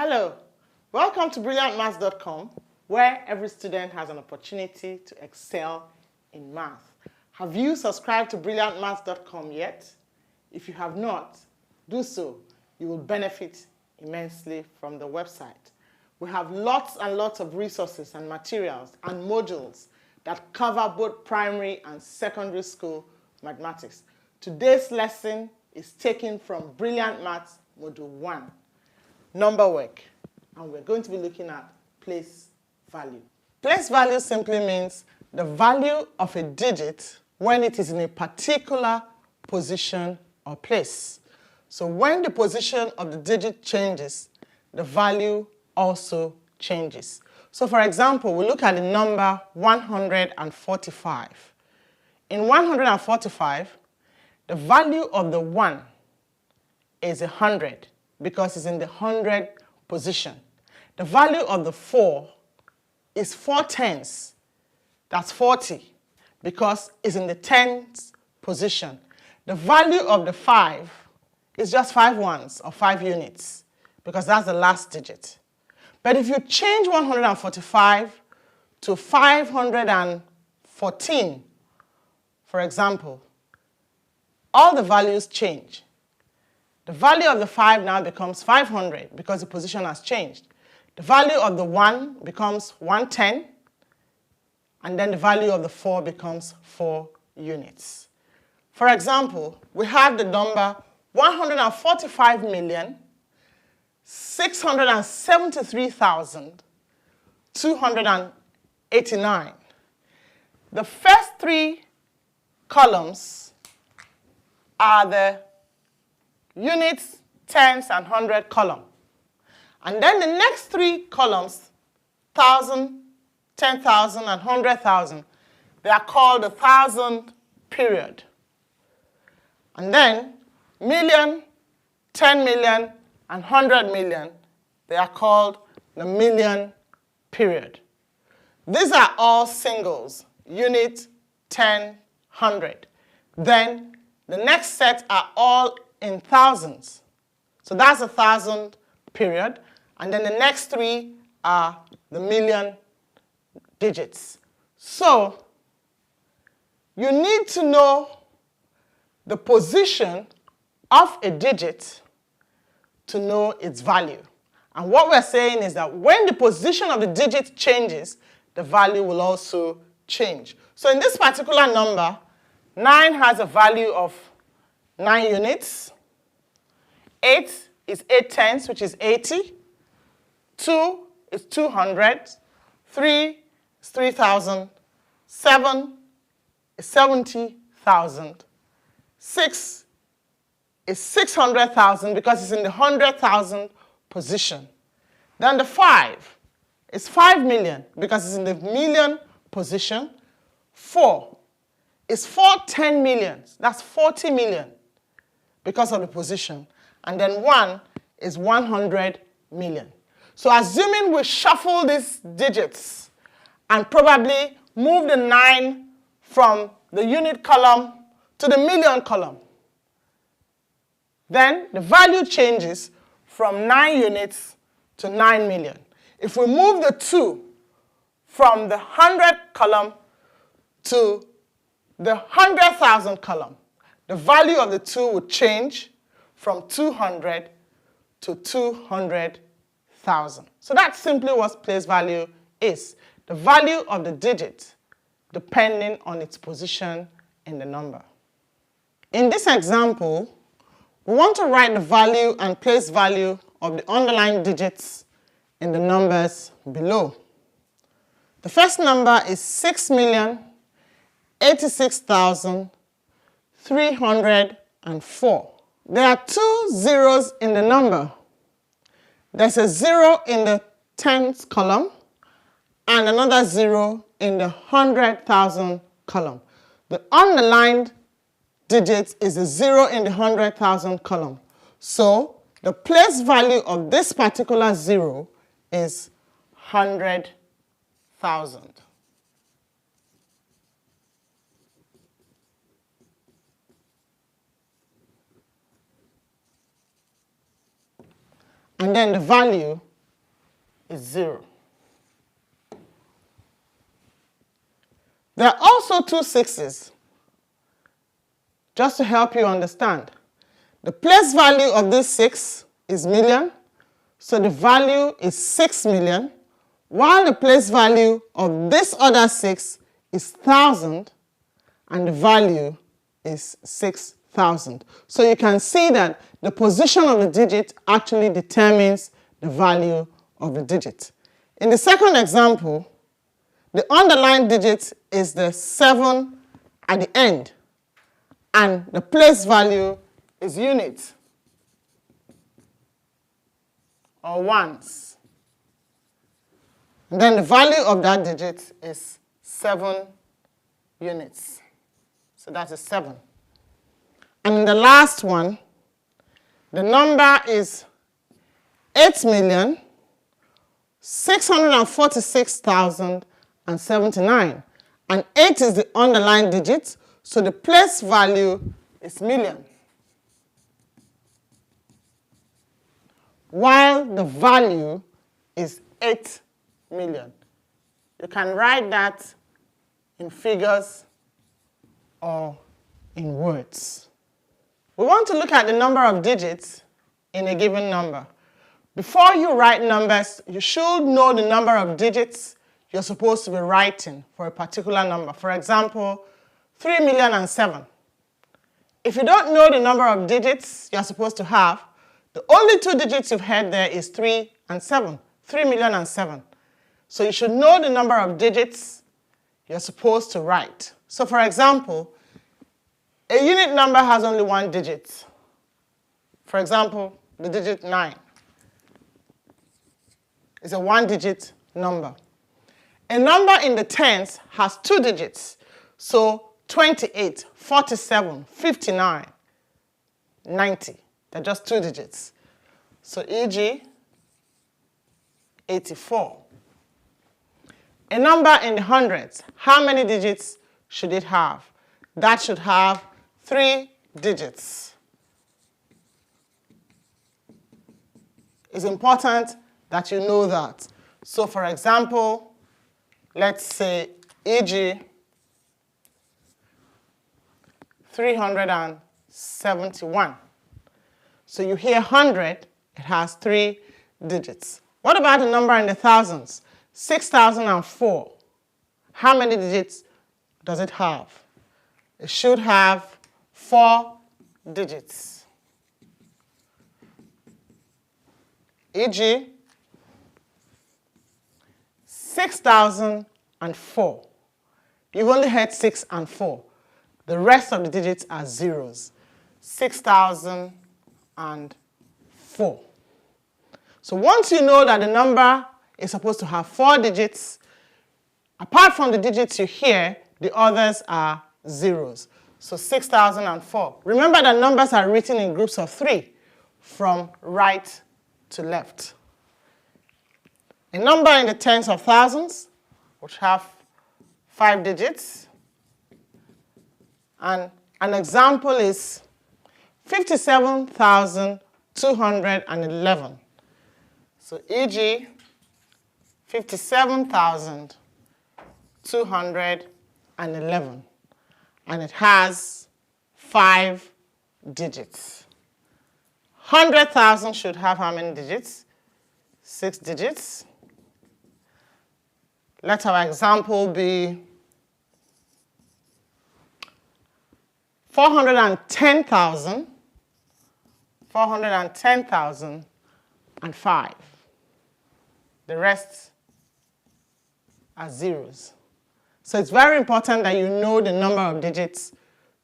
Hello, welcome to brilliantmaths.com, where every student has an opportunity to excel in math. Have you subscribed to brilliantmaths.com yet? If you have not, do so. You will benefit immensely from the website. We have lots and lots of resources and materials and modules that cover both primary and secondary school mathematics. Today's lesson is taken from Brilliant Maths Module 1, number work, and we're going to be looking at place value. Place value simply means the value of a digit when it is in a particular position or place. So when the position of the digit changes, the value also changes. So for example, we look at the number 145. In 145, the value of the 1 is 100 because it's in the 100 position. The value of the 4 is 4 tenths. That's 40 because it's in the 10th position. The value of the 5 is just 5 ones or 5 units because that's the last digit. But if you change 145 to 514, for example, all the values change. The value of the 5 now becomes 500 because the position has changed. The value of the 1 becomes 110, and then the value of the 4 becomes 4 units. For example, we have the number 145,673,289. The first 3 columns are the units, tenths, and 100 column. And then the next 3 columns, 1,000, 10,000, and 100,000, they are called the 1,000 period. And then million, 10 million, and 100 million, they are called the million period. These are all singles, unit, 10, 100. Then the next set are all in thousands. So that's a 1,000 period. And then the next 3 are the million digits. So you need to know the position of a digit to know its value. And what we're saying is that when the position of the digit changes, the value will also change. So in this particular number, 9 has a value of 9 units. 8 is 8 tenths, which is 80. 2 is 200. 3 is 3,000. 7 is 70,000. 6 is 600,000 because it's in the 100,000 position. Then the 5 is 5 million because it's in the million position. 4 is 410 millions. That's 40 million because of the position. And then 1 is 100 million. So assuming we shuffle these digits and probably move the 9 from the unit column to the million column, then the value changes from 9 units to 9 million. If we move the 2 from the 100 column to the 100,000 column, the value of the 2 would change from 200 to 200,000. So that's simply what place value is. The value of the digit depending on its position in the number. In this example, we want to write the value and place value of the underlying digits in the numbers below. The first number is 6,086,304. There are 2 zeros in the number. There's a 0 in the tens column and another 0 in the 100,000 column. The underlined digit is a 0 in the 100,000 column. So the place value of this particular 0 is 100,000. And then the value is 0. There are also two 6s, just to help you understand. The place value of this 6 is million, so the value is 6 million, while the place value of this other 6 is 1,000, and the value is 6,000. So you can see that the position of the digit actually determines the value of the digit. In the second example, the underlined digit is the 7 at the end, and the place value is units or ones. And then the value of that digit is 7 units. So that is 7. And in the last one, the number is 8,646,079. And 8 is the underlying digit, so the place value is million, while the value is 8 million. You can write that in figures or in words. We want to look at the number of digits in a given number. Before you write numbers, you should know the number of digits you're supposed to be writing for a particular number. For example, 3,000,007. If you don't know the number of digits you're supposed to have, the only two digits you've had there is 3 and 7, 3,000,007. So you should know the number of digits you're supposed to write. So for example, a unit number has only one digit. For example, the digit 9 is a one-digit number. A number in the tens has two digits. So 28, 47, 59, 90. They're just two digits. So e.g., 84. A number in the hundreds, how many digits should it have? That should have 3 digits. It's important that you know that. So for example, let's say e.g. 371. So you hear 100, it has 3 digits. What about the number in the thousands? 6,004. How many digits does it have? It should have 4 digits. E.g., 6,004. You've only heard 6 and 4. The rest of the digits are zeros. 6,004. So once you know that the number is supposed to have 4 digits, apart from the digits you hear, the others are zeros. So 6,004. Remember that numbers are written in groups of 3, from right to left. A number in the tens of thousands, which have 5 digits. And an example is 57,211. So e.g., 57,211. And it has 5 digits. 100,000 should have how many digits? 6 digits. Let our example be 410,000, 410,005. The rest are zeros. So it's very important that you know the number of digits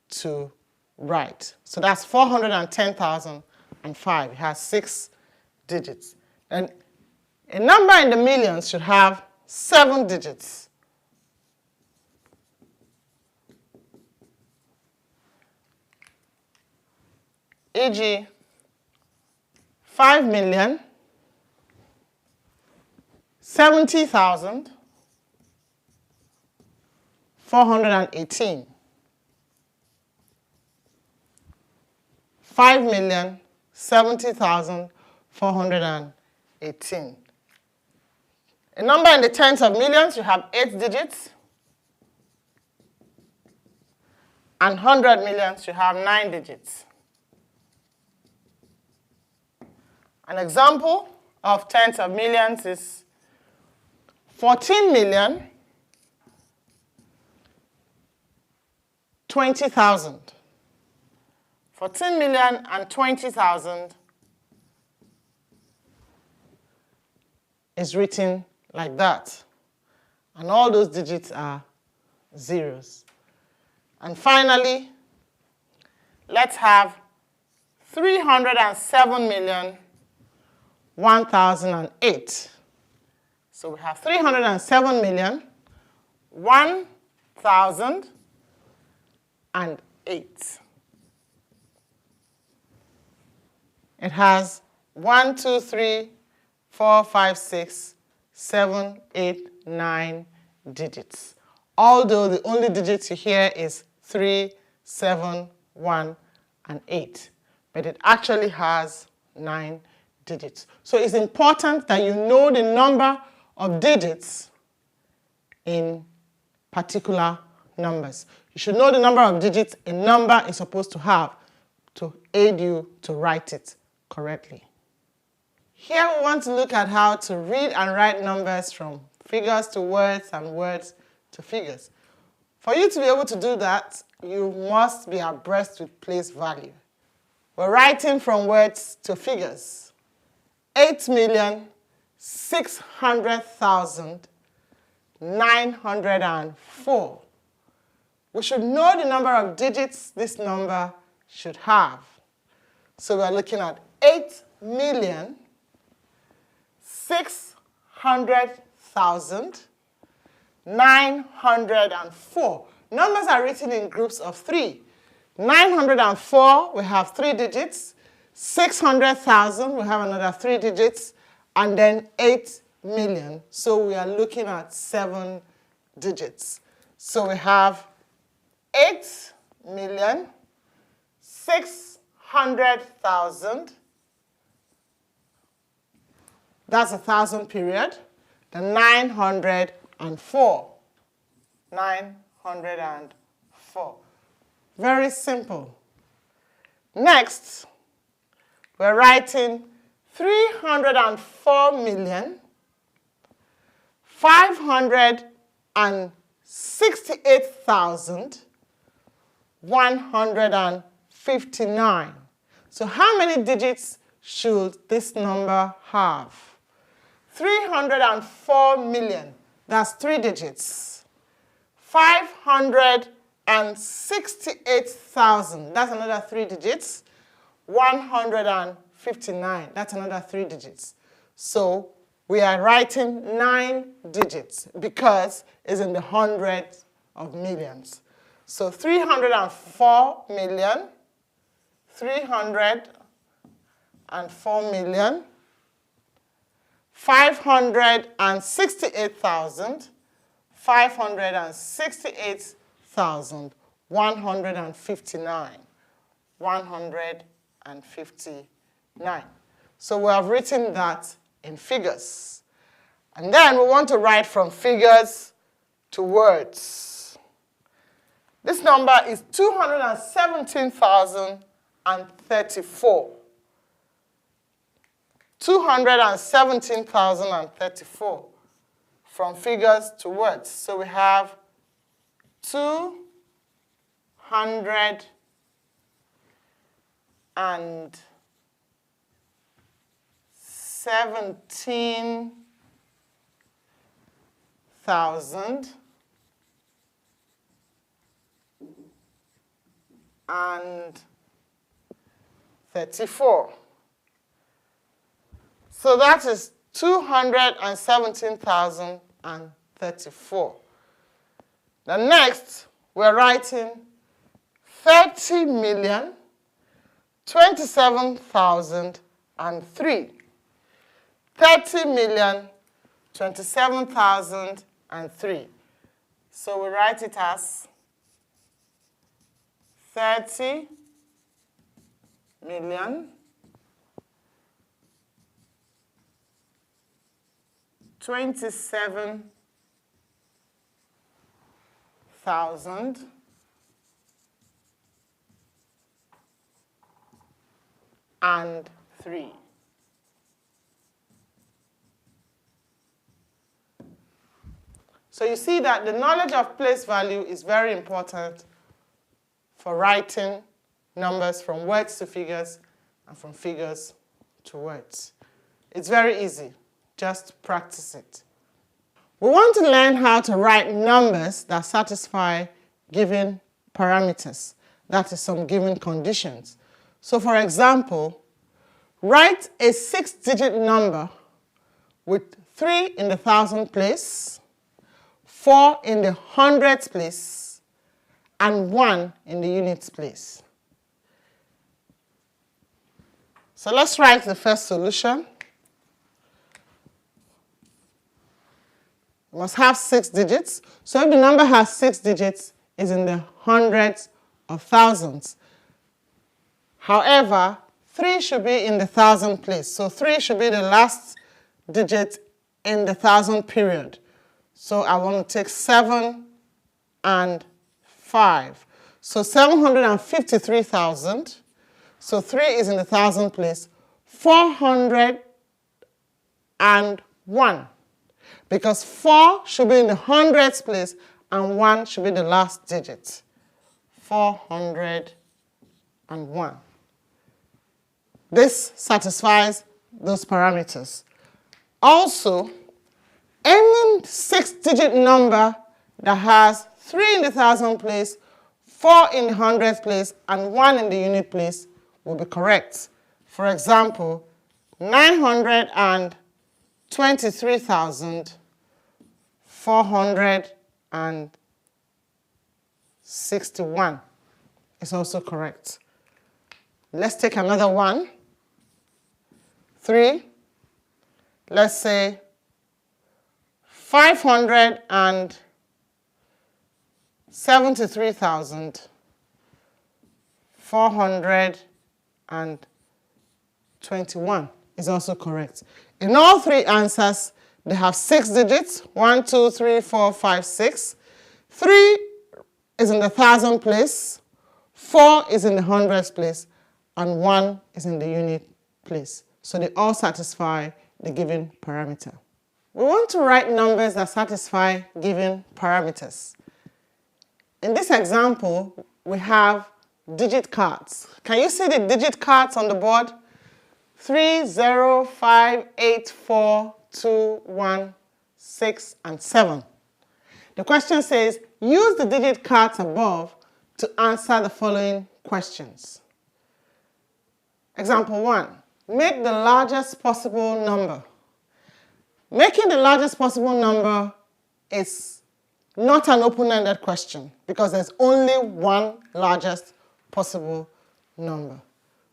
to write. So that's 410,005. It has 6 digits. And a number in the millions should have 7 digits. E.g., 5,070,418. 5,070,418. A number in the tens of millions, you have 8 digits. And 100 millions, you have 9 digits. An example of tens of millions is 14,020,000. 14,020,000 is written like that. And all those digits are zeros. And finally, let's have 307,001,008. So we have 307,001,008. It has 1, 2, 3, 4, 5, 6, 7, 8, 9 digits. Although the only digits you hear is 3, 7, 1, and 8. But it actually has 9 digits. So it's important that you know the number of digits in particular numbers. You should know the number of digits a number is supposed to have to aid you to write it correctly. Here we want to look at how to read and write numbers from figures to words and words to figures. For you to be able to do that, you must be abreast with place value. We're writing from words to figures. 8,600,904. We should know the number of digits this number should have. So we're looking at 8,600,904. Numbers are written in groups of 3. 904, we have 3 digits. 600,000, we have another 3 digits. And then 8 million. So we are looking at 7 digits. So we have 8,600,000. That's 1,000 period. The 904. 904. Very simple. Next, we're writing 304,568,159. So how many digits should this number have? 304 million, that's 3 digits. 568,000, that's another 3 digits. 159, that's another 3 digits. So we are writing 9 digits because it's in the hundreds of millions. So 304 million, 304 million, 568,000, 568,159, 159. So we have written that in figures. And then we want to write from figures to words. This number is 217,034. 217,034 from figures to words. So we have 217,034. So that is 217,034. The next, we're writing 30,027,003. 30,027,003. So we write it as 30 million 27,003. So you see that the knowledge of place value is very important for writing numbers from words to figures and from figures to words. It's very easy. Just practice it. We want to learn how to write numbers that satisfy given parameters, that is, some given conditions. So for example, write a 6-digit number with 3 in the thousand place, 4 in the hundredths place, and 1 in the units place. So let's write the first solution. It must have 6 digits. So if the number has 6 digits, it's in the hundreds of thousands. However, 3 should be in the thousand place. So 3 should be the last digit in the thousand period. So I want to take 7 and 5. So 753,000. So 3 is in the thousand place. 401. Because 4 should be in the hundredths place and 1 should be the last digit. 401. This satisfies those parameters. Also, any 6-digit number that has 3 in the thousand place, 4 in the hundredths place, and 1 in the unit place will be correct. For example, 923,461 is also correct. Let's take another one. 3. Let's say 573,421 is also correct. In all 3 answers, they have 6 digits, 1, 2, 3, 4, 5, 6. 3 is in the thousand place, 4 is in the hundredths place, and 1 is in the unit place. So they all satisfy the given parameter. We want to write numbers that satisfy given parameters. In this example, we have digit cards. Can you see the digit cards on the board? 3, 0, 5, 8, 4, 2, 1, 6, and 7. The question says, use the digit cards above to answer the following questions. Example 1. Make the largest possible number. Making the largest possible number is not an open-ended question because there's only one largest possible number.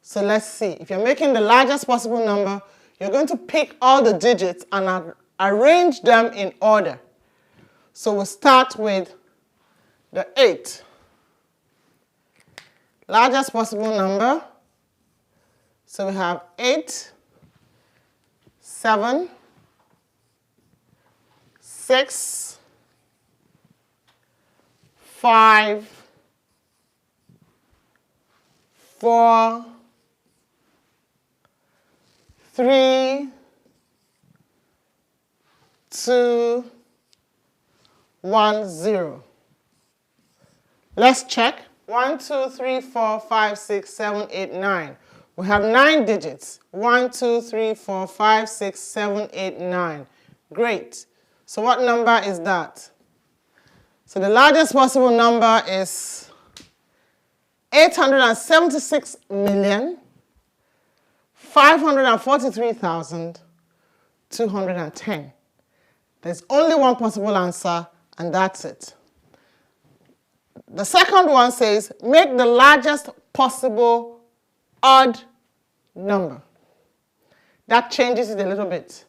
So let's see. If you're making the largest possible number, you're going to pick all the digits and arrange them in order. So we'll start with the 8. Largest possible number. So we have 8, 7, 6, 5, 4, 3, 2, 1, 0. Let's check. 1, 2, 3, 4, 5, 6, 7, 8, 9. We have 9 digits. 1, 2, 3, 4, 5, 6, 7, 8, 9. Great. So what number is that? So the largest possible number is 876,543,210. There's only one possible answer, and that's it. The second one says, make the largest possible odd number. That changes it a little bit.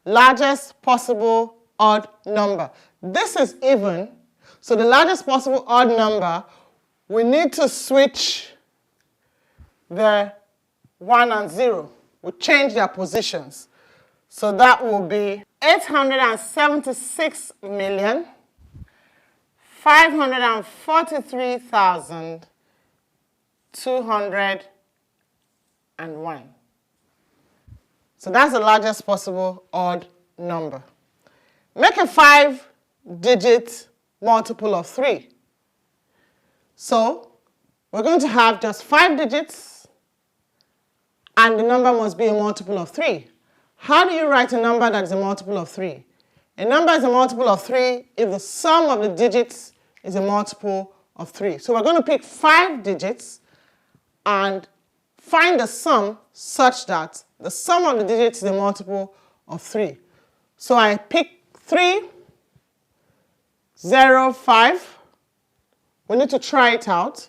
Largest possible odd number. This is even, so the largest possible odd number, we need to switch the 1 and 0. We change their positions. So that will be 876,543,201. So that's the largest possible odd number. Make a 5-digit multiple of 3. So we're going to have just 5 digits, and the number must be a multiple of 3. How do you write a number that is a multiple of 3? A number is a multiple of 3 if the sum of the digits is a multiple of 3. So we're going to pick 5 digits and find the sum such that the sum of the digits is a multiple of 3. So I pick 3, 0, 5. We need to try it out.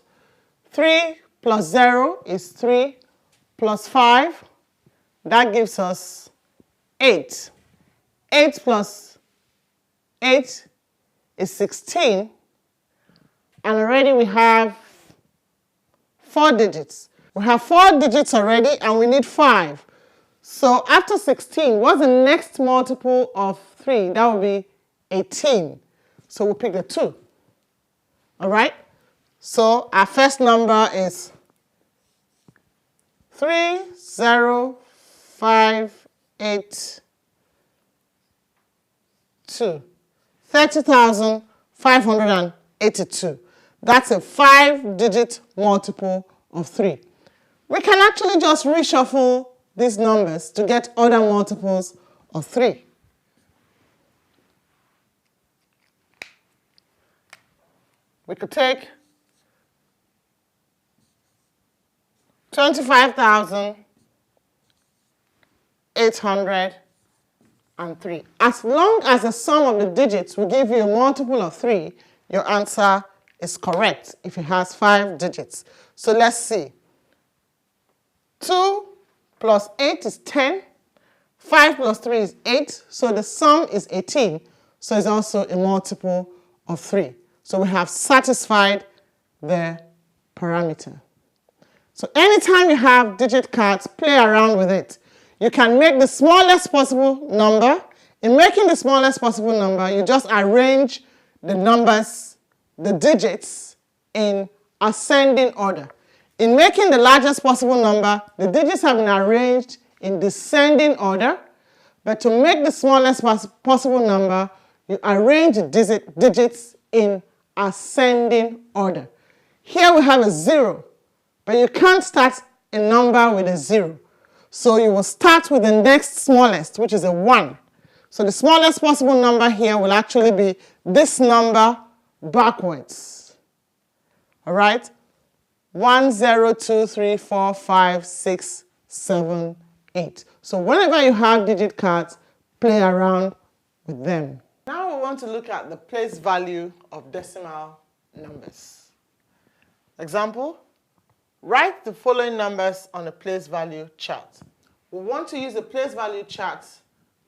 3 plus 0 is 3 plus 5. That gives us 8. 8 plus 8 is 16. And already we have 4 digits. We have 4 digits already and we need 5. So after 16, what's the next multiple of 3? That would be 18. So we'll pick the 2. All right? So our first number is 30,582. 30,582. That's a 5-digit multiple of 3. We can actually just reshuffle these numbers to get other multiples of 3. We could take 25,803. As long as the sum of the digits will give you a multiple of 3, your answer is correct if it has 5 digits. So let's see. 2 plus 8 is 10. 5 plus 3 is 8. So the sum is 18. So it's also a multiple of 3. So we have satisfied the parameter. So anytime you have digit cards, play around with it. You can make the smallest possible number. In making the smallest possible number, you just arrange the numbers, the digits, in ascending order. In making the largest possible number, the digits have been arranged in descending order. But to make the smallest possible number, you arrange the digits in ascending order. Here we have a 0. But you can't start a number with a 0. So you will start with the next smallest, which is a 1. So the smallest possible number here will actually be this number backwards. All right? 1, 0, 2, 3, 4, 5, 6, 7, 8. So whenever you have digit cards, play around with them. Now we want to look at the place value of decimal numbers. Example. Write the following numbers on a place value chart. We want to use the place value chart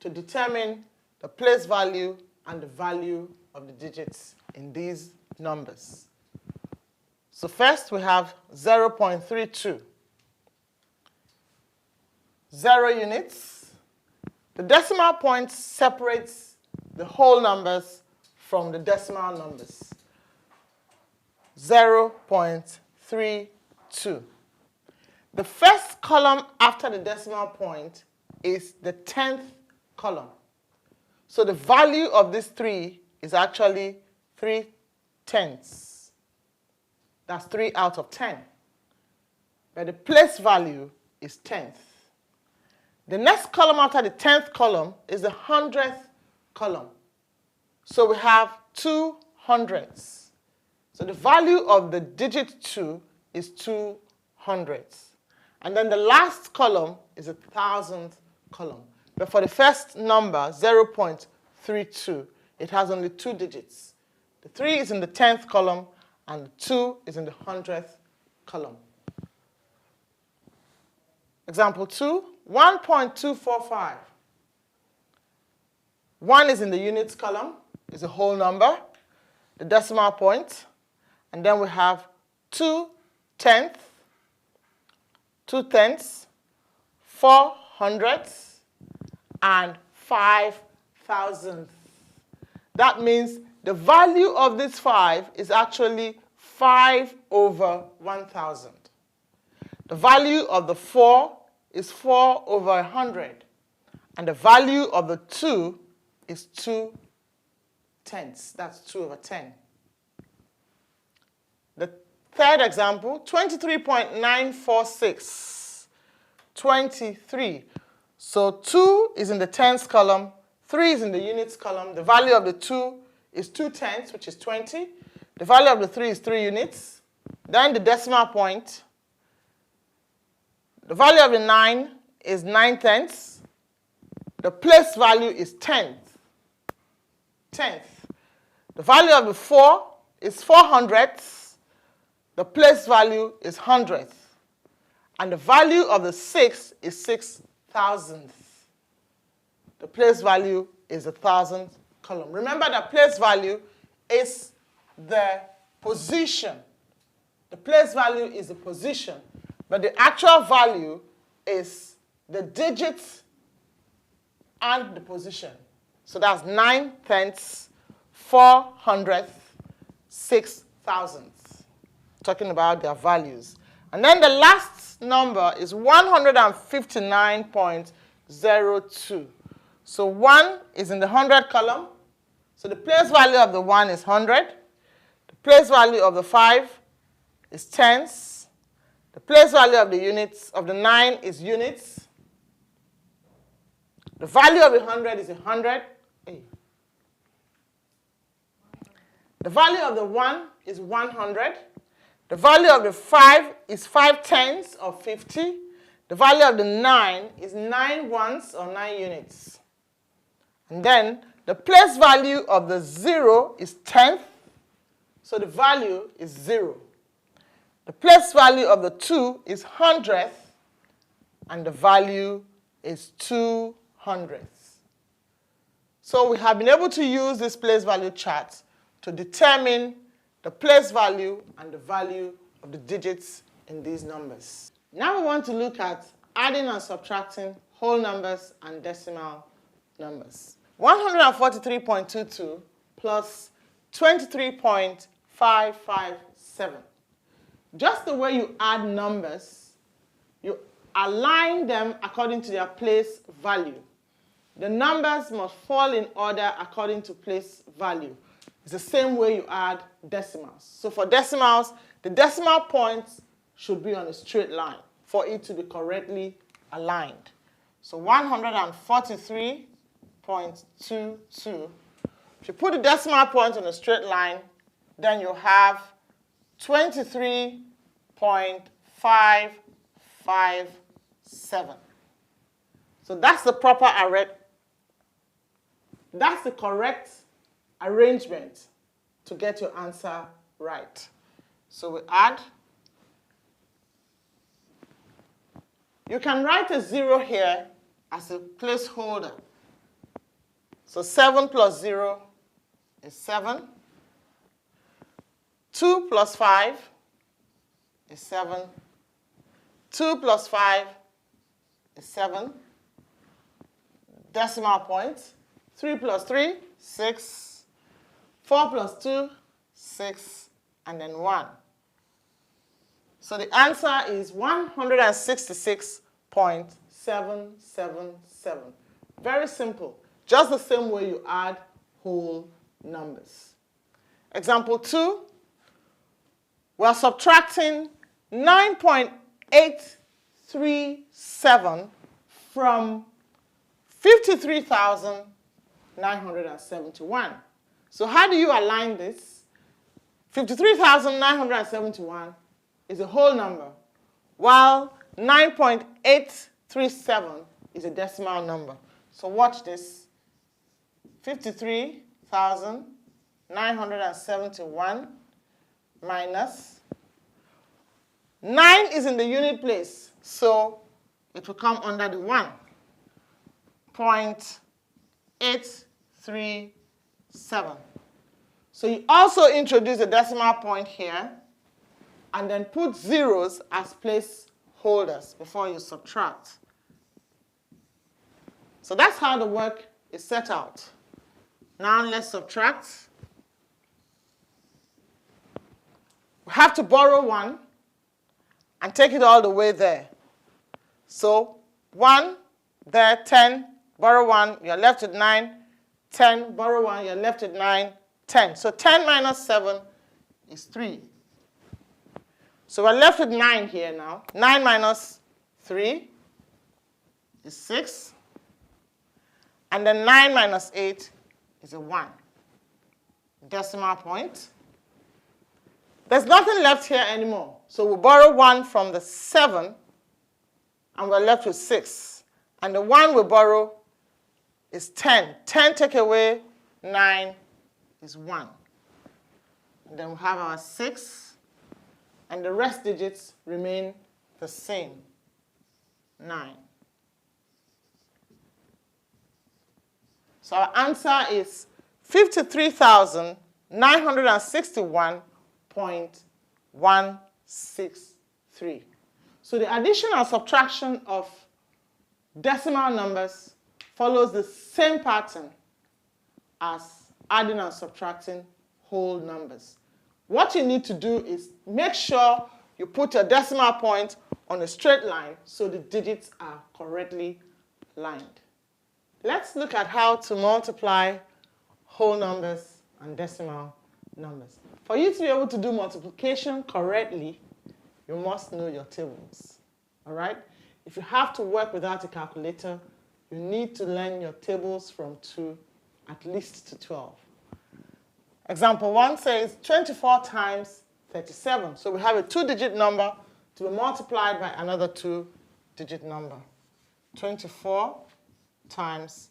to determine the place value and the value of the digits in these numbers. So first we have 0.32. 0 units. The decimal point separates the whole numbers from the decimal numbers. 0.32. The first column after the decimal point is the 10th column. So the value of this 3 is actually 3/10. That's 3 out of 10. But the place value is 10th. The next column after the 10th column is the 100th column. So we have 2 hundredths. So the value of the digit 2 is 2 hundredths. And then the last column is a 1,000th column. But for the first number, 0.32, it has only 2 digits. The 3 is in the 10th column, and the 2 is in the 100th column. Example 2, 1.245. 1 is in the units column, is a whole number, the decimal point, and then we have 2/10, 2/10, 4 hundredths, and 5 thousandth. That means the value of this 5 is actually 5 over 1,000. The value of the 4 is 4 over 100. And the value of the 2 is 2 tenths. That's 2 over 10. The third example, 23.946. 23. So 2 is in the tens column, 3 is in the units column. The value of the 2 is 2 tenths, which is 20. The value of the 3 is 3 units. Then the decimal point. The value of the 9 is 9 tenths. The place value is tenth. The value of the 4 is 4 hundredths. The place value is hundredth. And the value of the 6 is 6 thousandths. The place value is a thousandth column. Remember that place value is the position. The place value is the position, but the actual value is the digits and the position. So that's 9 tenths, 4 hundredths, 6 thousandths. Talking about their values. And then the last number is 159.02. So 1 is in the 100 column. So the place value of the 1 is 100. The place value of the 5 is tenths. The place value of the units of the 9 is units. The value of the 100 is 100. The value of the 1 is 100. The value of the 5 is 5 tenths or 50. The value of the 9 is 9 ones or 9 units. And then the place value of the 0 is tenth. So the value is 0. The place value of the 2 is hundredth. And the value is 2 hundredths. So we have been able to use this place value chart to determine the place value and the value of the digits in these numbers. Now we want to look at adding and subtracting whole numbers and decimal numbers. 143.22 plus 23.557. Just the way you add numbers, you align them according to their place value. The numbers must fall in order according to place value. It's the same way you add decimals. So for decimals, the decimal points should be on a straight line for it to be correctly aligned. So 143.22. If you put the decimal point on a straight line, then you have 23.557. So that's the proper array. That's the correct arrangement to get your answer right. So we add. You can write a 0 here as a placeholder. So 7 plus 0 is 7. 2 plus 5 is 7. 2 plus 5 is 7. Decimal point. 3 plus 3, 6. 4 plus 2, 6, and then 1. So the answer is 166.777. Very simple. Just the same way you add whole numbers. Example 2. We're subtracting 9.837 from 53,971. So how do you align this? 53,971 is a whole number, while 9.837 is a decimal number. So watch this. 53,971 minus 9 is in the unit place, so it will come under the 1. 0.837. So you also introduce a decimal point here and then put zeros as placeholders before you subtract. So that's how the work is set out. Now let's subtract. We have to borrow 1 and take it all the way there. So 1 there, 10, borrow 1, you're left with 9, 10, borrow 1, you're left with 9, 10. So 10 minus 7 is 3. So we're left with 9 here now. 9 minus 3 is 6. And then 9 minus 8 is a 1. Decimal point. There's nothing left here anymore. So we borrow 1 from the 7, and we're left with 6. And the 1 we borrow is 10. 10 take away 9 is 1. And then we have our 6, and the rest digits remain the same, 9. So our answer is 53,961.163. So the addition and subtraction of decimal numbers follows the same pattern as adding and subtracting whole numbers. What you need to do is make sure you put your decimal point on a straight line so the digits are correctly lined. Let's look at how to multiply whole numbers and decimal numbers. For you to be able to do multiplication correctly, you must know your tables. All right? If you have to work without a calculator, you need to learn your tables from 2 at least to 12. Example 1 says 24 times 37. So we have a 2-digit number to be multiplied by another 2-digit number. 24 times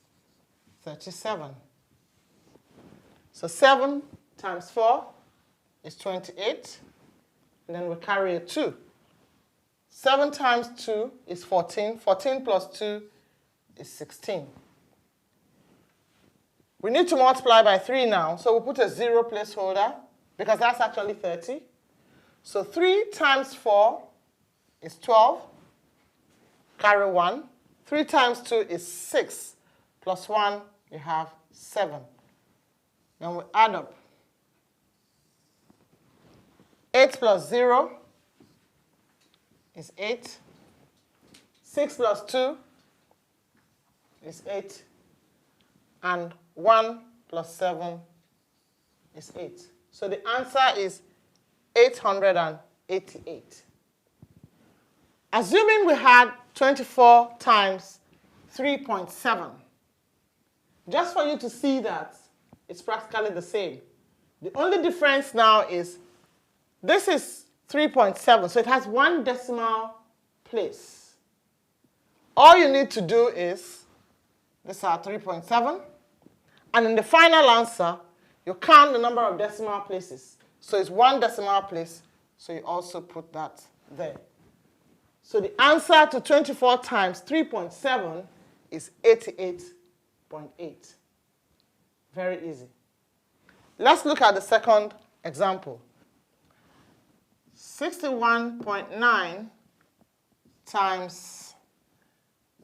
37. So 7 times 4 is 28. And then we carry a 2. 7 times 2 is 14. 14 plus 2 is 16. We need to multiply by 3 now, so we'll put a 0 placeholder because that's actually 30. So 3 times 4 is 12. Carry 1. 3 times 2 is 6. Plus 1, you have 7. Then we add up. 8 plus 0 is 8. 6 plus 2 is 8. And 1 plus 7 is 8. So the answer is 888. Assuming we had 24 times 3.7, just for you to see that it's practically the same. The only difference now is this is 3.7, so it has 1 decimal place. All you need to do is, this is our 3.7, and in the final answer, you count the number of decimal places. So it's 1 decimal place, so you also put that there. So the answer to 24 times 3.7 is 88.8. Very easy. Let's look at the second example. 61.9 times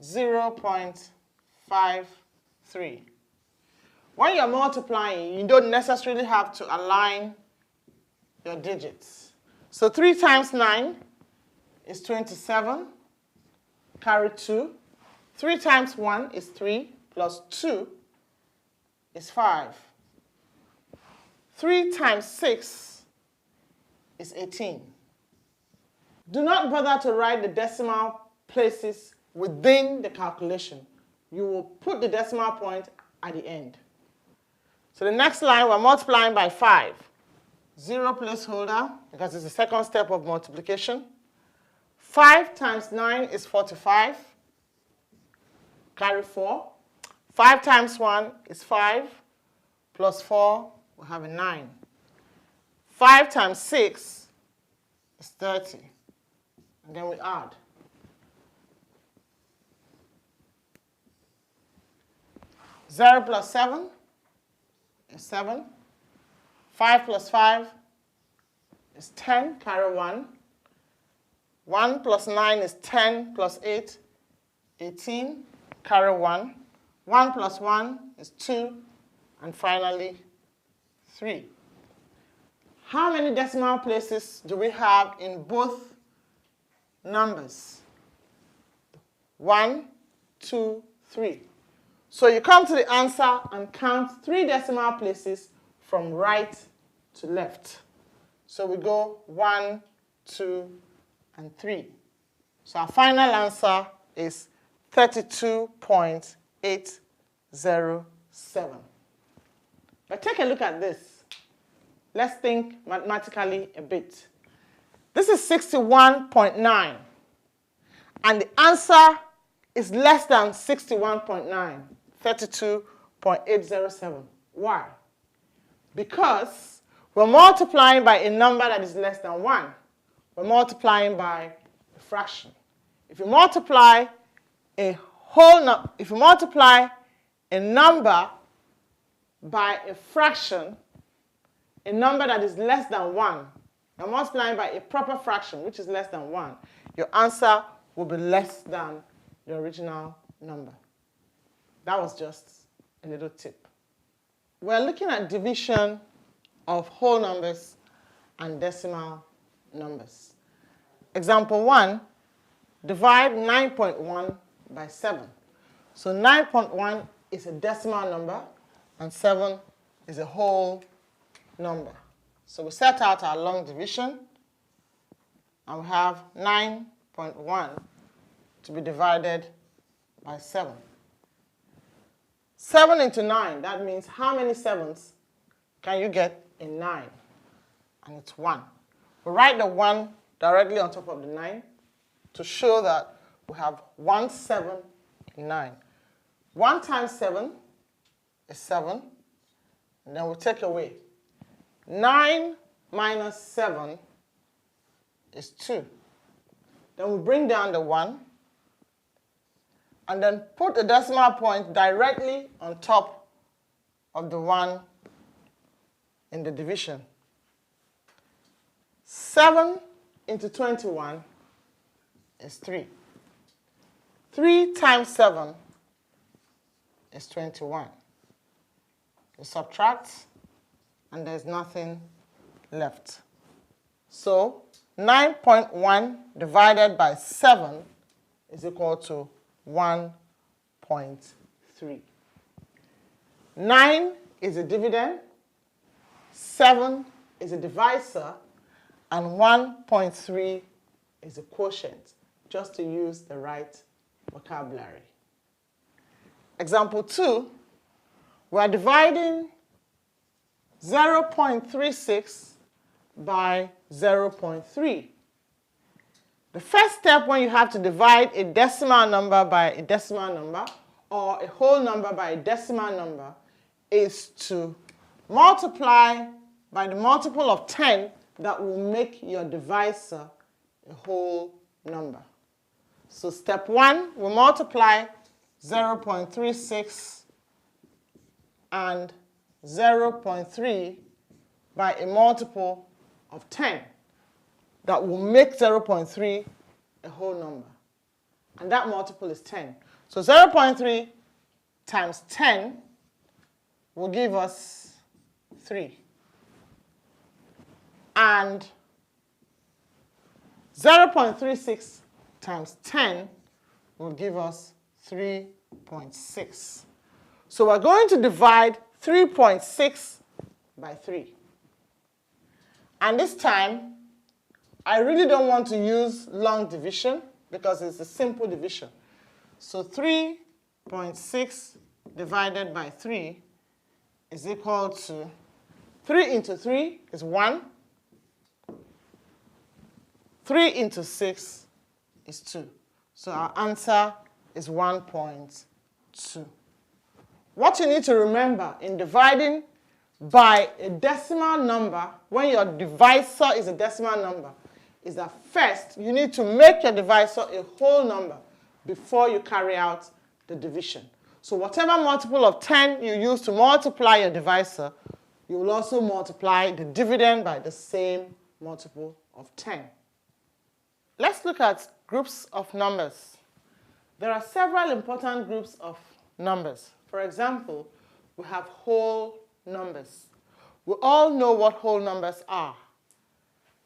0.53. When you're multiplying, you don't necessarily have to align your digits. So 3 times 9 is 27. Carry 2. 3 times 1 is 3, plus 2 is 5. 3 times 6 is 18. Do not bother to write the decimal places within the calculation. You will put the decimal point at the end. So the next line, we're multiplying by 5. 0 placeholder, because it's the second step of multiplication. 5 times 9 is 45. Carry 4. 5 times 1 is 5. Plus 4, we have a 9. 5 times 6 is 30. And then we add. 0 plus 7 is 7. 5 plus 5 is 10. Carry 1. 1 plus 9 is 10 plus 8, 18. Carry 1. 1 plus 1 is 2. and finally 3. How many decimal places do we have in both numbers? 1, 2, 3. So you come to the answer and count 3 decimal places from right to left. So we go 1, 2, and 3. So our final answer is 32.807. But take a look at this. Let's think mathematically a bit. This is 61.9. And the answer is less than 61.9, 32.807. Why? Because we're multiplying by a number that is less than 1. We're multiplying by a fraction. If you multiply a number by a fraction, a number that is less than 1, you're multiplying by a proper fraction, which is less than 1, your answer will be less than the original number. That was just a little tip. We're looking at division of whole numbers and decimal numbers. Example 1, divide 9.1 by 7. So 9.1 is a decimal number and 7 is a whole number. So we set out our long division and we have 9.1 to be divided by 7. 7 into 9, that means how many 7s can you get in 9? And it's 1. We write the 1 directly on top of the 9 to show that we have 1 7 in 9. 1 times 7 is 7, and then we take away. 9 minus 7 is 2. Then we bring down the 1, and then put the decimal point directly on top of the 1 in the division. 7 into 21 is 3. 3 times 7 is 21. You subtract, and there's nothing left. So 9.1 divided by 7 is equal to 1.3. 9 is a dividend, 7 is a divisor, and 1.3 is a quotient, just to use the right vocabulary. Example 2, we are dividing 0.36 by 0.3. The first step when you have to divide a decimal number by a decimal number or a whole number by a decimal number is to multiply by the multiple of 10 that will make your divisor a whole number. So step 1, we multiply 0.36 and 0.3 by a multiple of 10 that will make 0.3 a whole number. And that multiple is 10. So 0.3 times 10 will give us 3. And 0.36 times 10 will give us 3.6. So we're going to divide 3.6 by 3. And this time, I really don't want to use long division because it's a simple division. So 3.6 divided by 3 is equal to 3 into 3 is 1. 3 into 6 is 2. So our answer is 1.2. What you need to remember in dividing by a decimal number, when your divisor is a decimal number, is that first you need to make your divisor a whole number before you carry out the division. So whatever multiple of 10 you use to multiply your divisor, you will also multiply the dividend by the same multiple of 10. Let's look at groups of numbers. There are several important groups of numbers. For example, we have whole numbers. We all know what whole numbers are.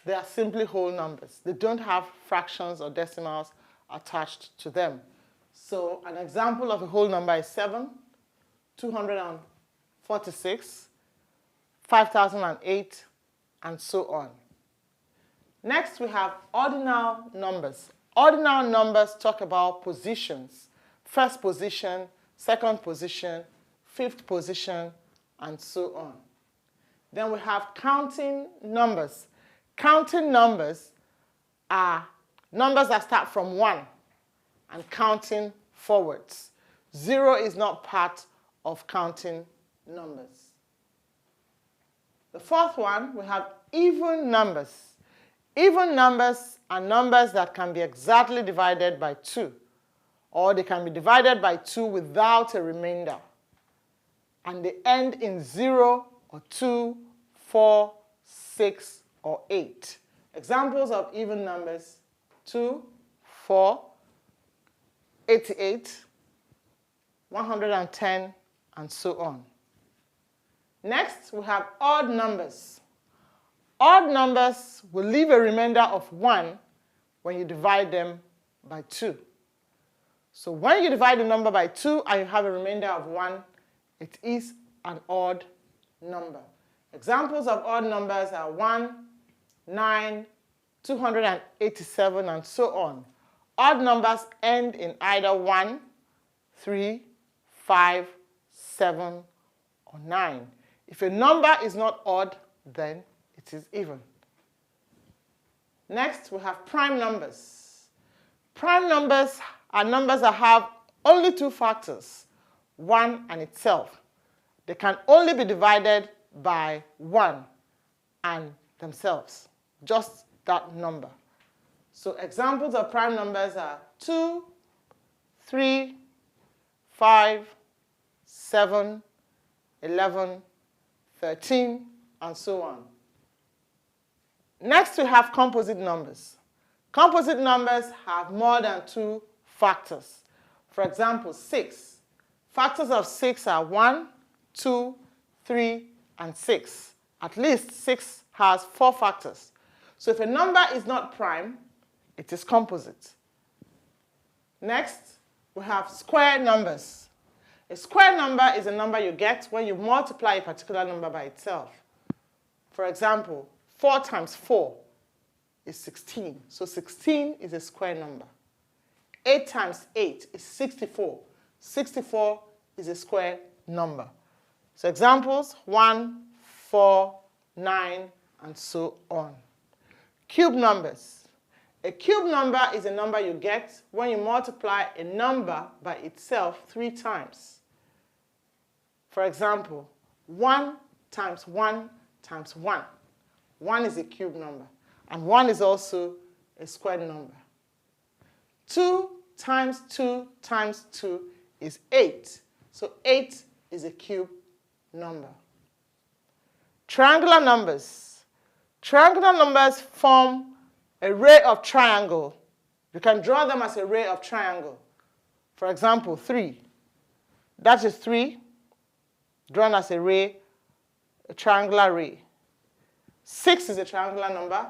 They are simply whole numbers. They don't have fractions or decimals attached to them. So an example of a whole number is 7, 246, 5008, and so on. Next, we have ordinal numbers. Ordinal numbers talk about positions. First position, second position, fifth position, and so on. Then we have counting numbers. Counting numbers are numbers that start from 1 and counting forwards. 0 is not part of counting numbers. The fourth one, we have even numbers. Even numbers are numbers that can be exactly divided by 2, or they can be divided by 2 without a remainder. And they end in 0 or 2, 4, 6, or 8. Examples of even numbers: 2, 4, 88, 110, and so on. Next, we have odd numbers. Odd numbers will leave a remainder of 1 when you divide them by 2. So when you divide the number by 2 and you have a remainder of 1, it is an odd number. Examples of odd numbers are 1, 9, 287, and so on. Odd numbers end in either 1, 3, 5, 7, or 9. If a number is not odd, then it is even. Next, we have prime numbers. Prime numbers are numbers that have only 2 factors, 1 and itself. They can only be divided by 1 and themselves, just that number. So examples of prime numbers are 2, 3, 5, 7, 11, 13, and so on. Next, we have composite numbers. Composite numbers have more than 2 factors. For example, 6. Factors of 6 are 1, 2, 3, and 6. At least 6 has 4 factors. So if a number is not prime, it is composite. Next, we have square numbers. A square number is a number you get when you multiply a particular number by itself. For example, 4 times 4 is 16. So 16 is a square number. 8 times 8 is 64. 64 is a square number. So examples: 1, 4, 9, and so on. Cube numbers. A cube number is a number you get when you multiply a number by itself 3 times. For example, 1 times 1 times 1. 1 is a cube number, and 1 is also a square number. 2 times 2 times 2 is 8. So 8 is a cube number. Triangular numbers. Triangular numbers form a ray of triangle. You can draw them as a ray of triangle. For example, 3. That is 3 drawn as a ray, a triangular ray. 6 is a triangular number,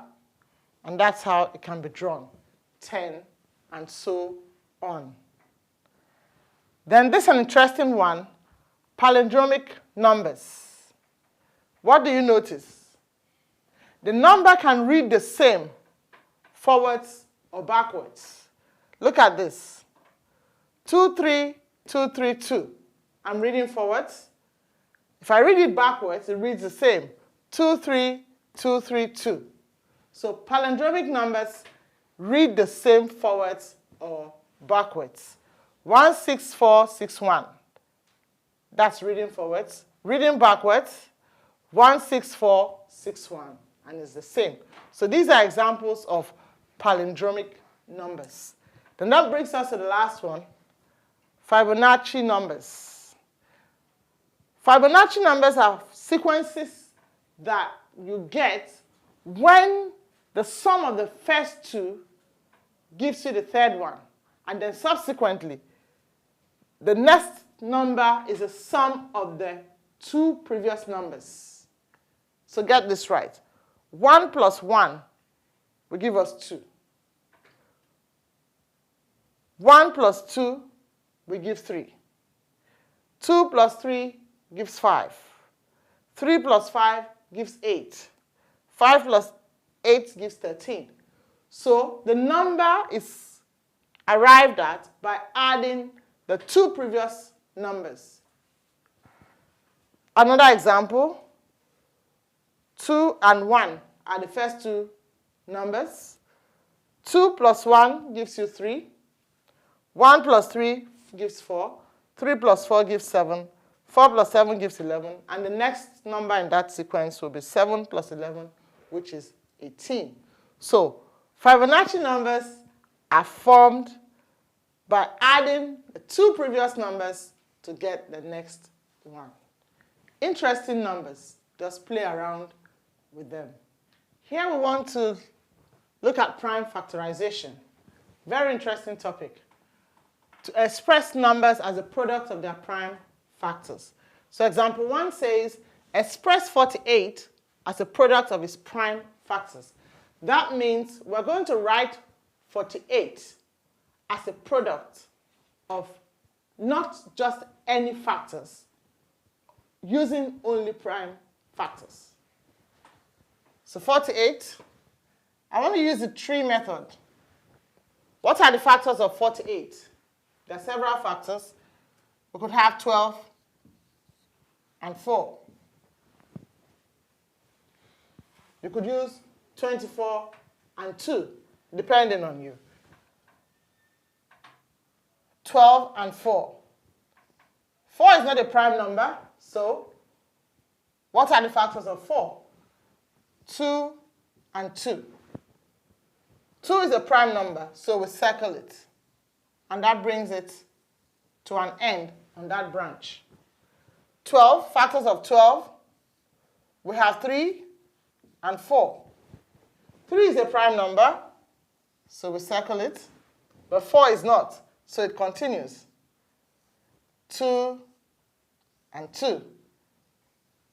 and that's how it can be drawn. 10, and so on. Then this is an interesting one: palindromic numbers. What do you notice? The number can read the same forwards or backwards. Look at this. 23232. I'm reading forwards. If I read it backwards, it reads the same. 23232. So palindromic numbers read the same forwards or backwards. 16461. That's reading forwards. Reading backwards, 16461. And it's the same. So these are examples of palindromic numbers. Then that brings us to the last one: Fibonacci numbers. Fibonacci numbers are sequences that you get when the sum of the first 2 gives you the third one, and then subsequently the next number is the sum of the two previous numbers. So get this right. 1 plus 1 will give us 2. 1 plus 2 will give 3. 2 plus 3 gives 5. 3 plus 5 gives 8. 5 plus 8 gives 13. So the number is arrived at by adding the two previous numbers. Another example, 2 and 1 are the first two numbers. 2 plus 1 gives you 3. 1 plus 3 gives 4. 3 plus 4 gives 7. 4 plus 7 gives 11. And the next number in that sequence will be 7 plus 11, which is 18. So Fibonacci numbers are formed by adding the two previous numbers to get the next one. Interesting numbers. Just play around with them. Here we want to look at prime factorization. Very interesting topic. To express numbers as a product of their prime factors. So example 1 says, express 48 as a product of its prime factors. That means we're going to write 48 as a product of not just any factors, using only prime factors. So 48, I want to use the tree method. What are the factors of 48? There are several factors. We could have 12 and 4. You could use 24 and 2, depending on you. 12 and 4. 4 is not a prime number, so what are the factors of 4? 2 and 2. 2 is a prime number, so we circle it. And that brings it to an end on that branch. 12, factors of 12, we have 3 and 4. 3 is a prime number, so we circle it. But 4 is not, so it continues. 2 and 2.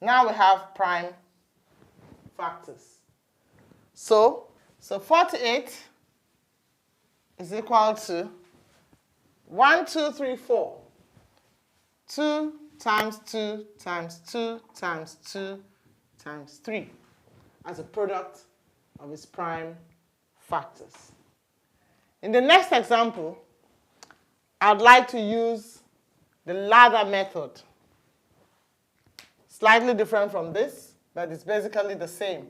Now we have prime factors. So 48 is equal to 1, 2, 3, 4. 2 times 2 times 2 times 2 times 3 as a product of its prime factors. In the next example, I'd like to use the ladder method. Slightly different from this, but it's basically the same.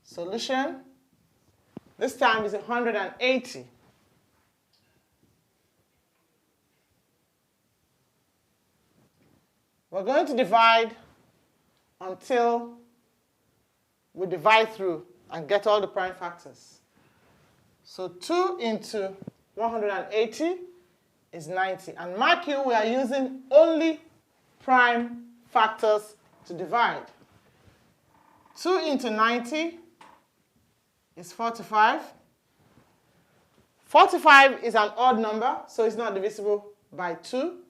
Solution, this time is 180. We're going to divide until we divide through and get all the prime factors. So 2 into 180 is 90. And mark you, we are using only prime factors to divide. 2 into 90 is 45. 45 is an odd number, so it's not divisible by 2.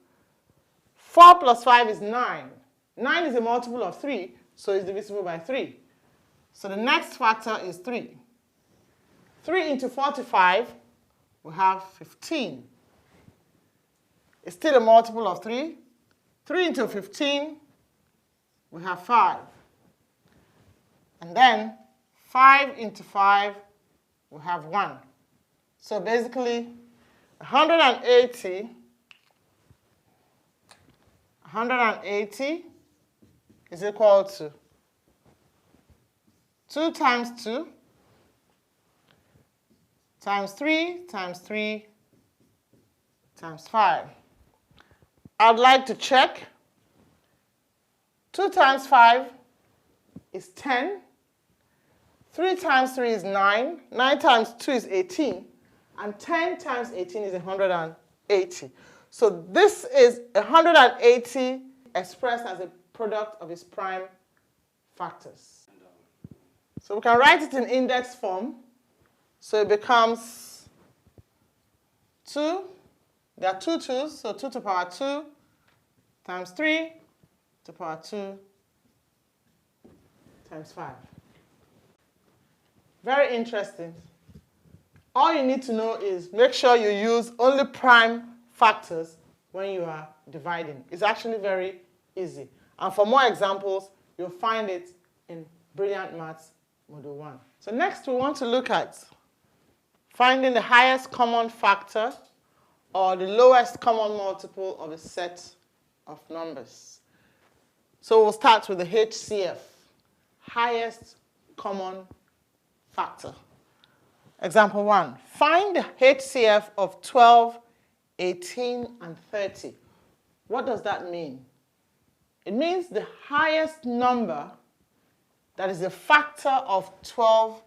4 plus 5 is 9. 9 is a multiple of 3, so it's divisible by 3. So the next factor is 3. 3 into 45, we have 15. It's still a multiple of 3. 3 into 15, we have 5. And then 5 into 5, we have 1. So basically, 180 is equal to 2 times 2 times 3 times 3 times 5. I'd like to check. 2 times 5 is 10. 3 times 3 is 9. 9 times 2 is 18. And 10 times 18 is 180. So this is 180 expressed as a product of its prime factors. So we can write it in index form. So it becomes 2. There are two 2's, so 2 to the power 2 times 3 to the power 2 times 5. Very interesting. All you need to know is make sure you use only prime factors when you are dividing. It's actually very easy. And for more examples, you'll find it in Brilliant Maths Module 1. So next we want to look at finding the highest common factor or the lowest common multiple of a set of numbers. So we'll start with the HCF, highest common factor. Example 1, find the HCF of 12, 18, and 30. What does that mean? It means the highest number that is a factor of 12,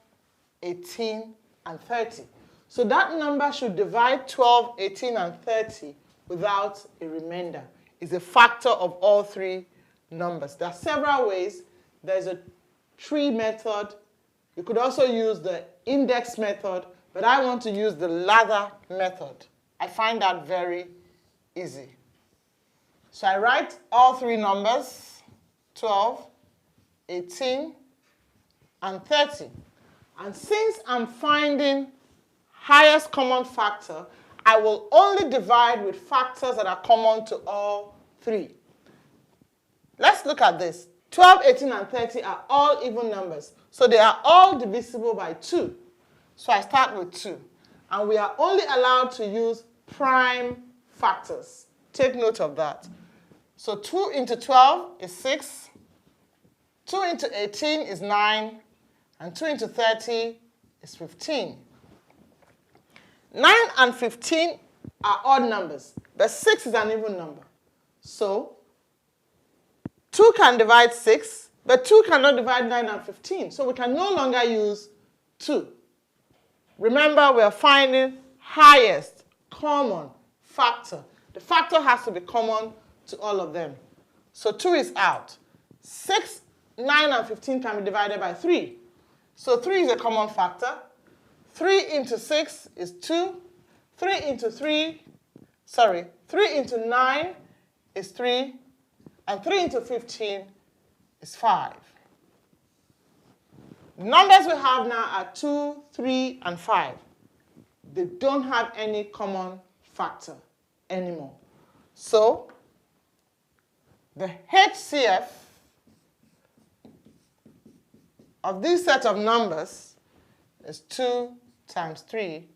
18, and 30. So that number should divide 12, 18, and 30 without a remainder. It's a factor of all three numbers. There are several ways. There's a tree method. You could also use the index method, but I want to use the ladder method. I find that very easy. So I write all three numbers, 12, 18, and 30. And since I'm finding highest common factor, I will only divide with factors that are common to all three. Let's look at this. 12, 18, and 30 are all even numbers. So they are all divisible by 2. So I start with 2. And we are only allowed to use prime factors. Take note of that. So 2 into 12 is 6. 2 into 18 is 9. And 2 into 30 is 15. 9 and 15 are odd numbers, but 6 is an even number. So 2 can divide 6, but 2 cannot divide 9 and 15. So we can no longer use 2. Remember, we are finding highest common factor. The factor has to be common to all of them. So 2 is out. 6, 9, and 15 can be divided by 3. So 3 is a common factor. 3 into 6 is 2. 3 into 9 is 3. And 3 into 15 is 5. The numbers we have now are 2, 3, and 5. They don't have any common factor anymore. So the HCF of this set of numbers is 2 times 3,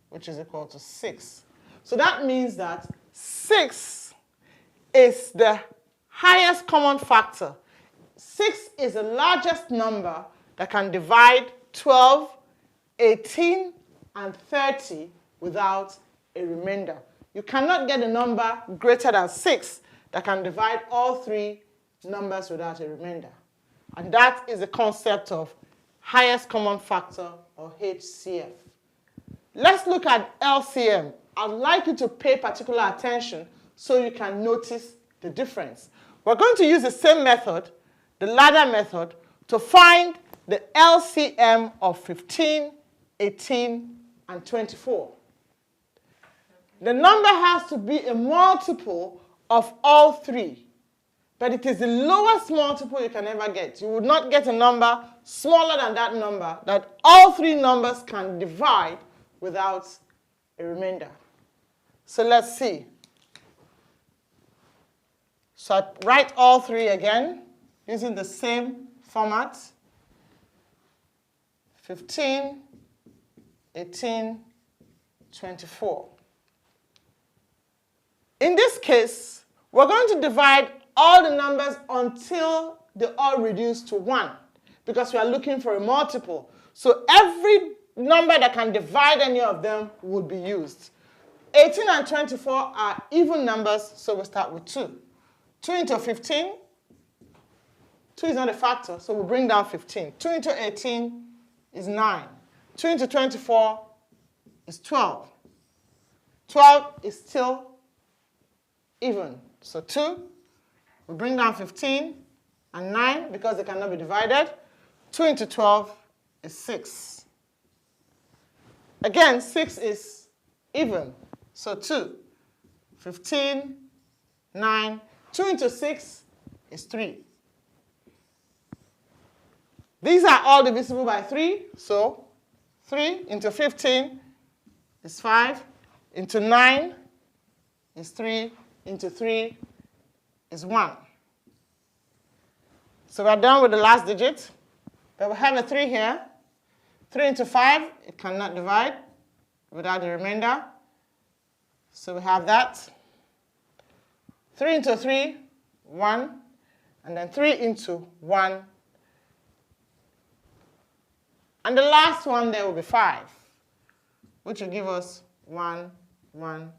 which is equal to 6. So that means that 6 is the highest common factor. 6 is the largest number that can divide 12, 18, and 30 without a remainder. You cannot get a number greater than 6 that can divide all three numbers without a remainder. And that is the concept of highest common factor, or HCF. Let's look at LCM. I'd like you to pay particular attention so you can notice the difference. We're going to use the same method, the ladder method, to find the LCM of 15, 18, and 24. The number has to be a multiple of all three, but it is the lowest multiple you can ever get. You would not get a number smaller than that number that all three numbers can divide without a remainder. So let's see. So I write all three again using the same format. 15, 18, 24. In this case, we're going to divide all the numbers until they all reduce to 1, because we are looking for a multiple. So every number that can divide any of them would be used. 18 and 24 are even numbers, so we'll start with 2. 2 into 15, 2 is not a factor, so we'll bring down 15. 2 into 18 is 9. 2 into 24 is 12. 12 is still even. So 2, we bring down 15, and 9, because they cannot be divided. 2 into 12 is 6. Again, 6 is even. So 2, 15, 9, 2 into 6 is 3. These are all divisible by 3, so 3 into 15 is 5, into 9 is 3, into 3 is 1. So we're done with the last digit. But we have a 3 here. 3 into 5, it cannot divide without the remainder. So we have that. 3 into 3, 1. And then 3 into 1. And the last one there will be 5, which will give us 1, 1,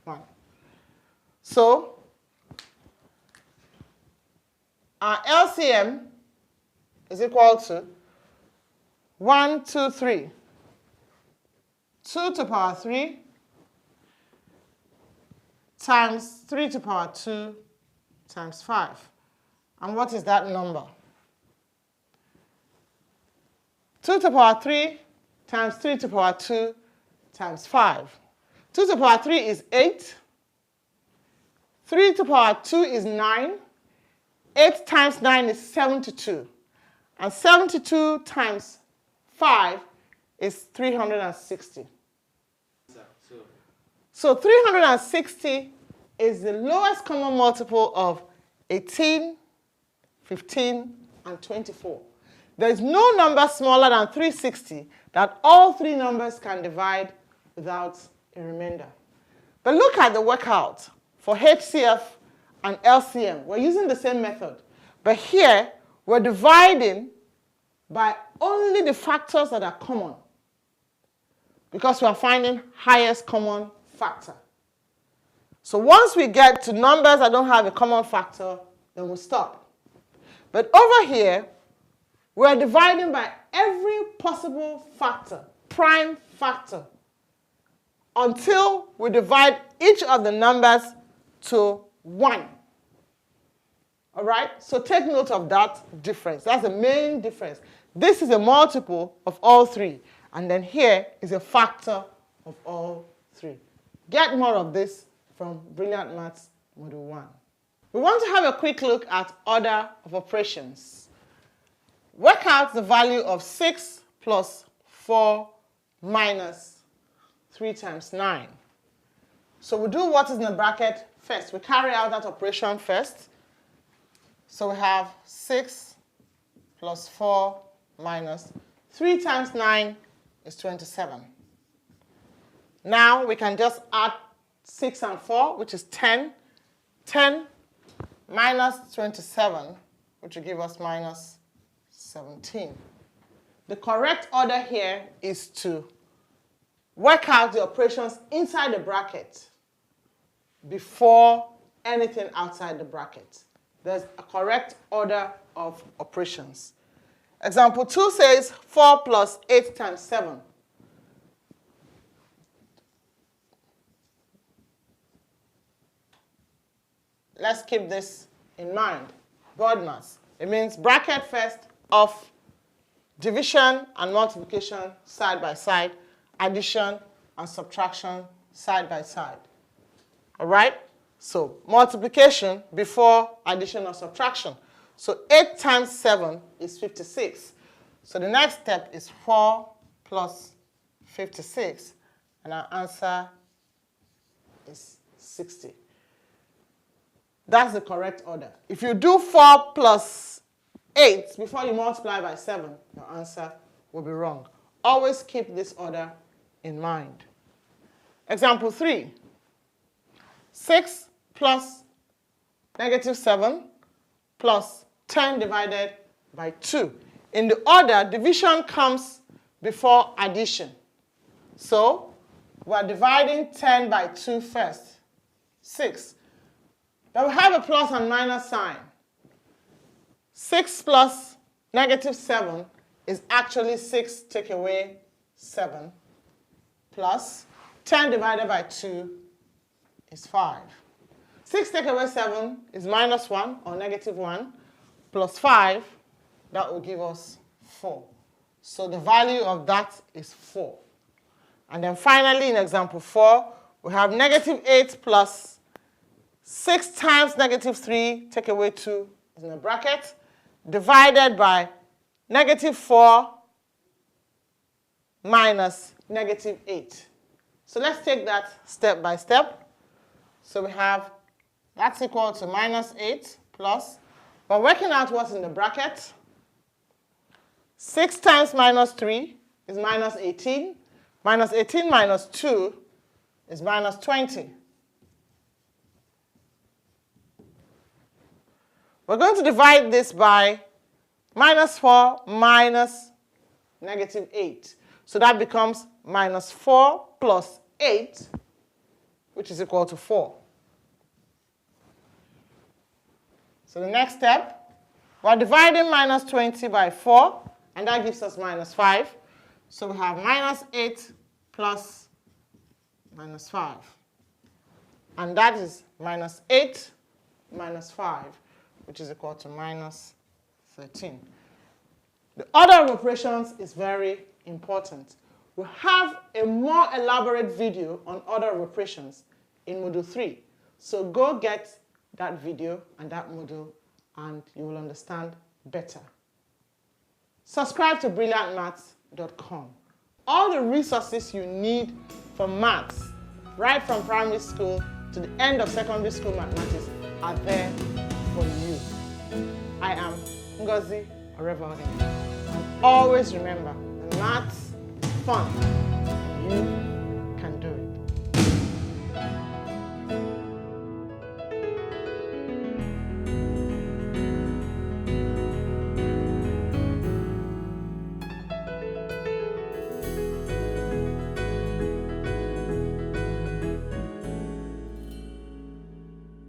1. So our LCM is equal to 1, 2, 3. 2 to the power 3 times 3 to the power 2 times 5. And what is that number? 2 to the power 3 times 3 to the power 2 times 5. 2 to the power 3 is 8. 3 to the power 2 is 9. 8 times 9 is 72. And 72 times 5 is 360. So 360 is the lowest common multiple of 18, 15, and 24. There is no number smaller than 360 that all three numbers can divide without a remainder. But look at the workout for HCF and LCM. We're using the same method. But here, we're dividing by only the factors that are common, because we are finding highest common factor. So once we get to numbers that don't have a common factor, then we'll stop. But over here, we're dividing by every possible factor, prime factor, until we divide each of the numbers to 1. All right? So take note of that difference. That's the main difference. This is a multiple of all three. And then here is a factor of all three. Get more of this from Brilliant Maths Module 1. We want to have a quick look at order of operations. Work out the value of 6 plus 4 minus 3 times 9. So we do what is in the bracket first. We carry out that operation first. So we have 6 plus 4 minus 3 times 9 is 27. Now we can just add 6 and 4, which is 10. 10 minus 27, which will give us minus 17. The correct order here is to work out the operations inside the bracket before anything outside the bracket. There's a correct order of operations. Example 2 says 4 plus 8 times 7. Let's keep this in mind. Board maths. It means bracket first of division and multiplication side by side, addition and subtraction side by side. All right? So multiplication before addition or subtraction. So 8 times 7 is 56. So the next step is 4 plus 56. And our answer is 60. That's the correct order. If you do 4 plus 8 before you multiply by 7, your answer will be wrong. Always keep this order in mind. Example 3. 6 plus negative 7 plus 10 divided by 2. In the order, division comes before addition. So we're dividing 10 by 2 first. 6. Then we have a plus and minus sign. 6 plus negative 7 is actually 6 take away 7 plus 10 divided by 2 is 5. 6 take away 7 is minus 1 or negative 1 plus 5, that will give us 4. So the value of that is 4. And then finally in example 4, we have negative 8 plus 6 times -3, take away 2 is in a bracket, divided by -4 minus -8. So let's take that step by step. So we have that's equal to -8 plus, we're working out what's in the bracket. 6 times -3 is -18. -18 minus 2 is -20. We're going to divide this by -4 minus -8. So that becomes -4 plus 8, which is equal to 4. So the next step, we're dividing -20 by 4, and that gives us -5. So we have -8 plus -5. And that is -8 minus 5, which is equal to -13. The order of operations is very important. We have a more elaborate video on order of operations in Module 3. So go get that video and that module, and you will understand better. Subscribe to brilliantmaths.com. All the resources you need for maths, right from primary school to the end of secondary school mathematics, are there for you. I am Ngozi Orevaldin. And always remember, the maths fun. You